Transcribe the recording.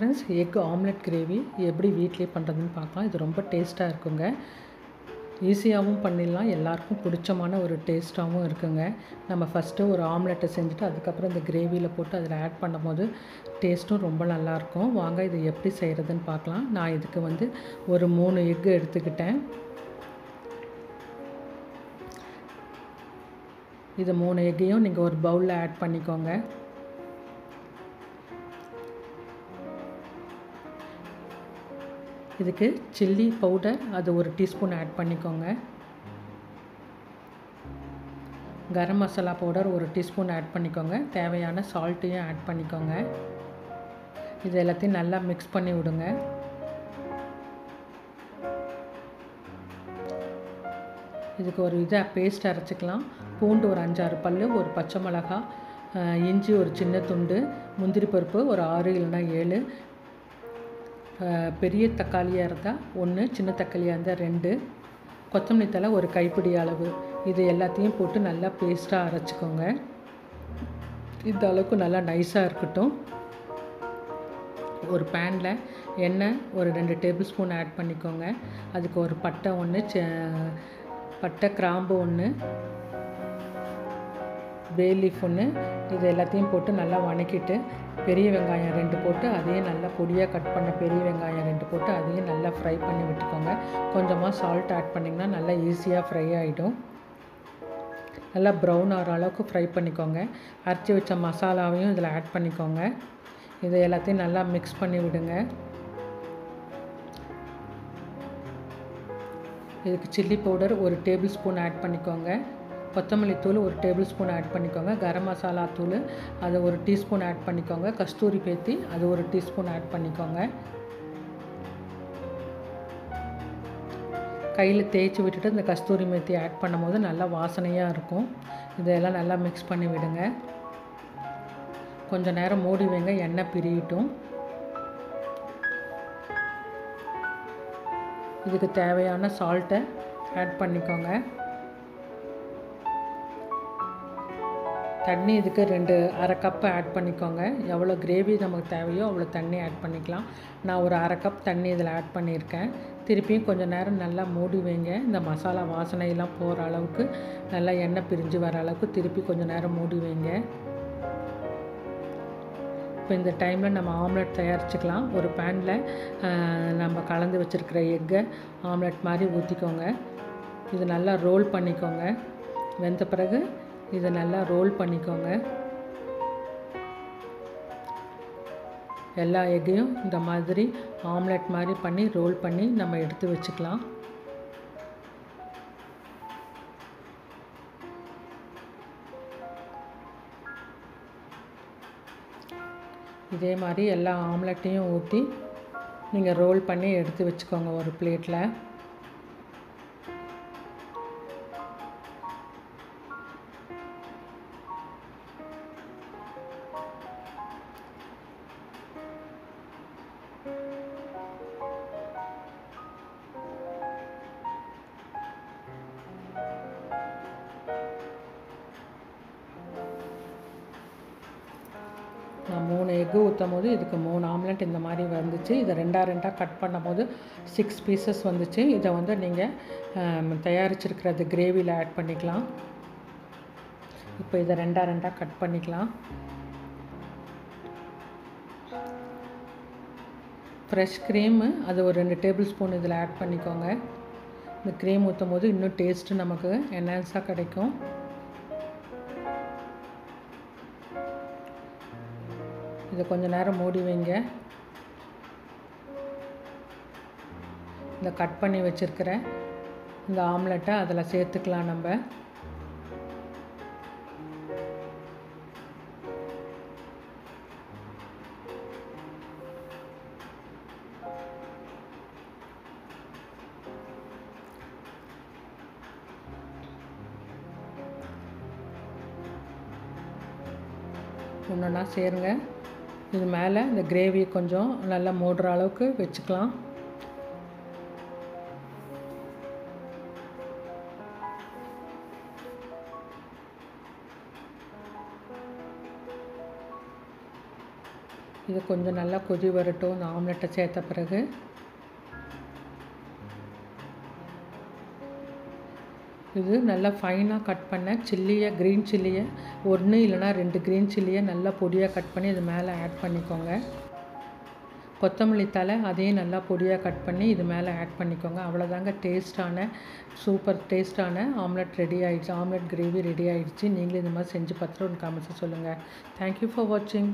Friends, egg omelette gravy எப்படி வீட்டிலே பண்ணுறதுன்னு பார்க்கலாம். இது ரொம்ப டேஸ்ட்டாக இருக்குங்க. ஈஸியாகவும் பண்ணிடலாம், எல்லாருக்கும் பிடிச்சமான ஒரு டேஸ்ட்டாகவும் இருக்குங்க. நம்ம ஃபஸ்ட்டு ஒரு ஆம்லெட்டை செஞ்சுட்டு அதுக்கப்புறம் இந்த கிரேவியில் போட்டு அதில் ஆட் பண்ணும்போது டேஸ்ட்டும் ரொம்ப நல்லாயிருக்கும். வாங்க இது எப்படி செய்கிறதுன்னு பார்க்கலாம். நான் இதுக்கு வந்து ஒரு 3 எக்கு எடுத்துக்கிட்டேன். இது 3 எக்கையும் நீங்கள் ஒரு பவுலில் ஆட் பண்ணிக்கோங்க. இதுக்கு சில்லி பவுடர் அது 1 டீஸ்பூன் ஆட் பண்ணிக்கோங்க. Garam masala powder 1 teaspoon add பண்ணிக்கோங்க. தேவையான சால்ட்டையும் ஆட் பண்ணிக்கோங்க. இது எல்லாத்தையும் நல்லா மிக்ஸ் பண்ணி விடுங்க. இதுக்கு ஒரு பேஸ்ட் அரைச்சிக்கலாம். பூண்டு ஒரு 5-6 பல், ஒரு பச்சை மிளகா, இஞ்சி ஒரு சின்ன துண்டு, முந்திரி பருப்பு ஒரு 6 இல்லைன்னா 7, பெரிய தக்காளியாக இருந்தால் 1, சின்ன தக்காளியாக இருந்தால் 2, கொத்தமல்லி தழை ஒரு கைப்பிடி அளவு. இது எல்லாத்தையும் போட்டு நல்லா பேஸ்ட்டாக அரைச்சிக்கோங்க. இந்த அளவுக்கு நல்லா நைஸாக இருக்கட்டும். ஒரு பேனில் எண்ணெய் ஒரு 2 டேபிள் ஸ்பூன் ஆட் பண்ணிக்கோங்க. அதுக்கு ஒரு பட்டை 1, பட்டை கிராம்பு 1, பே லீஃப் 1, இது எல்லாத்தையும் போட்டு நல்லா வணக்கிட்டு பெரிய வெங்காயம் 2 போட்டு அதையும் நல்லா பொடியாக கட் பண்ண பெரிய வெங்காயம் 2 போட்டு அதையும் நல்லா ஃப்ரை பண்ணி விட்டுக்கோங்க. கொஞ்சமாக சால்ட் ஆட் பண்ணிங்கன்னா நல்லா ஈஸியாக ஃப்ரை ஆகிடும். நல்லா ப்ரௌன் ஆகிற அளவுக்கு ஃப்ரை பண்ணிக்கோங்க. அரைச்சி வச்ச மசாலாவையும் இதில் ஆட் பண்ணிக்கோங்க. இதை எல்லாத்தையும் நல்லா மிக்ஸ் பண்ணி விடுங்க. இதுக்கு chilli powder 1 tablespoon add பண்ணிக்கோங்க. கொத்தமல்லி தூள் 1 டேபிள் ஸ்பூன் ஆட் பண்ணிக்கோங்க. கரம் மசாலா தூள் அது 1 டீஸ்பூன் ஆட் பண்ணிக்கோங்க. கஸ்தூரி பேத்தி அது 1 டீஸ்பூன் ஆட் பண்ணிக்கோங்க. கையில் தேய்ச்சி விட்டுட்டு இந்த கஸ்தூரி மேத்தி ஆட் பண்ணும்போது நல்லா வாசனையாக இருக்கும். இதெல்லாம் நல்லா மிக்ஸ் பண்ணி விடுங்க. கொஞ்சம் நேரம் மூடி வைங்க, எண்ணெய் பிரியட்டும். இதுக்கு தேவையான சால்ட்டை ஆட் பண்ணிக்கோங்க. தண்ணி இதுக்கு 1/2 கப்பு ஆட் பண்ணிக்கோங்க. எவ்வளோ கிரேவி நமக்கு தேவையோ அவ்வளோ தண்ணி ஆட் பண்ணிக்கலாம். நான் ஒரு 1/2 கப் தண்ணி இதில் ஆட் பண்ணியிருக்கேன். திருப்பியும் கொஞ்சம் நேரம் நல்லா மூடி வைங்க. இந்த மசாலா வாசனையெல்லாம் போகிற அளவுக்கு நல்லா எண்ணெய் பிரிஞ்சு வர அளவுக்கு திருப்பி கொஞ்சம் நேரம் மூடி வைங்க. இப்போ இந்த டைமில் நம்ம ஆம்லெட் தயாரிச்சுக்கலாம். ஒரு பேனில் நம்ம கலந்து வச்சுருக்கிற எக்கை ஆம்லெட் மாதிரி ஊற்றிக்கோங்க. இது நல்லா ரோல் பண்ணிக்கோங்க. வெந்த பிறகு இதை நல்லா ரோல் பண்ணிக்கோங்க. எல்லா எக்கையும் இந்த மாதிரி ஆம்லெட் மாதிரி பண்ணி ரோல் பண்ணி நம்ம எடுத்து வச்சுக்கலாம். இதே மாதிரி எல்லா ஆம்லெட்டையும் ஊற்றி நீங்கள் ரோல் பண்ணி எடுத்து வச்சுக்கோங்க ஒரு பிளேட்டில். நான் 3 எக்கு ஊற்றும் போது இதுக்கு 3 ஆம்லெட் இந்த மாதிரி வந்துச்சு. இதை 2 கட் பண்ணும் போது 6 பீசஸ் வந்துச்சு. இதை வந்து நீங்கள் தயாரிச்சிருக்கிறது கிரேவியில் ஆட் பண்ணிக்கலாம். இப்போ இதை 2 கட் பண்ணிக்கலாம். ஃப்ரெஷ் க்ரீமு அது ஒரு 2 டேபிள் ஸ்பூன் இதில் ஆட் பண்ணிக்கோங்க. இந்த க்ரீம் ஊற்றும் போது இன்னும் டேஸ்ட்டு நமக்கு என்ஹான்ஸாக கிடைக்கும். இதை கொஞ்சம் நேரம் மூடி வைங்க. இந்த கட் பண்ணி வச்சுருக்கிற இந்த ஆம்லெட்டை அதில் சேர்த்துக்கலாம். நம்ம ஒன்றா சேருங்க. இது மேலே இந்த கிரேவி கொஞ்சம் நல்லா மூடுற அளவுக்கு வச்சுக்கலாம். இது கொஞ்சம் நல்லா கொதி வரட்டும். இந்த ஆம்லெட்டை சேர்த்த பிறகு இது நல்லா ஃபைனாக கட் பண்ண சில்லியை, க்ரீன் சில்லியை 1 இல்லைனா 2 க்ரீன் சில்லியை நல்லா பொடியாக கட் பண்ணி இது மேலே ஆட் பண்ணிக்கோங்க. கொத்தமல்லி தழை அதையும் நல்லா பொடியாக கட் பண்ணி இது மேலே ஆட் பண்ணிக்கோங்க. அவ்வளோதாங்க, டேஸ்ட்டான சூப்பர் டேஸ்ட்டான ஆம்லெட் ரெடி ஆகிடுச்சு. ஆம்லெட் கிரேவி ரெடி ஆகிடுச்சு. நீங்களும் இந்த மாதிரி செஞ்சு பார்த்துட்டு ஒரு கமெண்ட்ஸை சொல்லுங்கள். தேங்க்யூ ஃபார் வாட்சிங்.